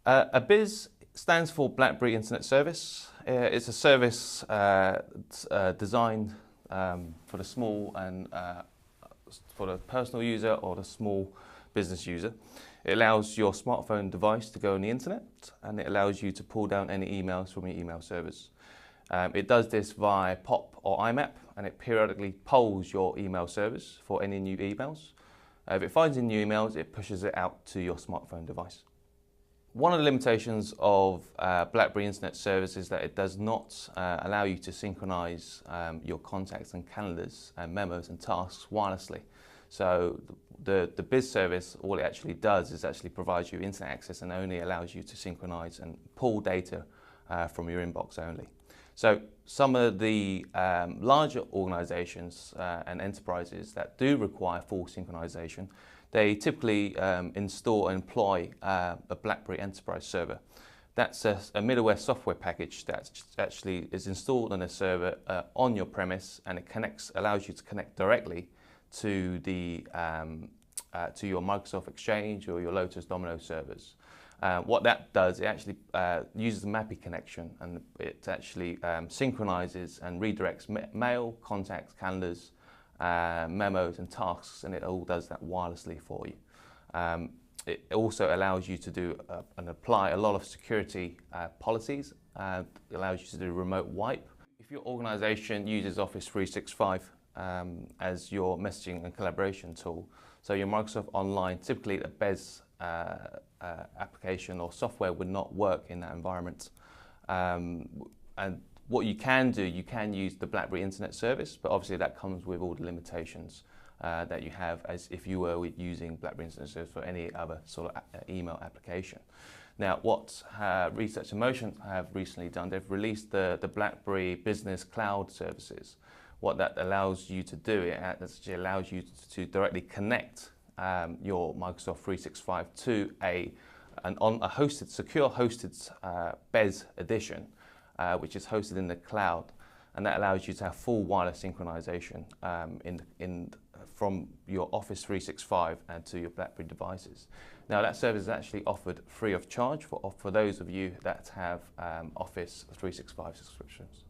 A BIS stands for BlackBerry Internet Service. It's a service designed for the small and for the personal user or the small business user. It allows your smartphone device to go on the internet, and it allows you to pull down any emails from your email servers. It does this via POP or IMAP, and it periodically polls your email servers for any new emails. If it finds any new emails, it pushes it out to your smartphone device. One of the limitations of BlackBerry Internet Service is that it does not allow you to synchronize your contacts and calendars and memos and tasks wirelessly. So the BIS service, all it actually does is actually provides you internet access and only allows you to synchronize and pull data from your inbox only. So some of the larger organizations and enterprises that do require full synchronization, they typically install and employ a BlackBerry Enterprise server. That's a middleware software package that actually is installed on a server on your premise, and it allows you to connect directly to to your Microsoft Exchange or your Lotus Domino servers. What that does, it actually uses a MAPI connection, and it actually synchronizes and redirects mail, contacts, calendars, memos and tasks, and it all does that wirelessly for you. It also allows you to do and apply a lot of security policies. It allows you to do remote wipe. If your organization uses Office 365 as your messaging and collaboration tool, so your Microsoft Online, typically a BES application or software would not work in that environment. And what you can do, you can use the BlackBerry Internet Service, but obviously that comes with all the limitations that you have as if you were using BlackBerry Internet Service for any other sort of email application. Now, what Research in Motion have recently done, they've released the BlackBerry Business Cloud Services. What that allows you to do, it actually allows you to directly connect your Microsoft 365 to a hosted, secure hosted BES edition, which is hosted in the cloud, and that allows you to have full wireless synchronization from your Office 365 and to your BlackBerry devices. Now, that service is actually offered free of charge for those of you that have Office 365 subscriptions.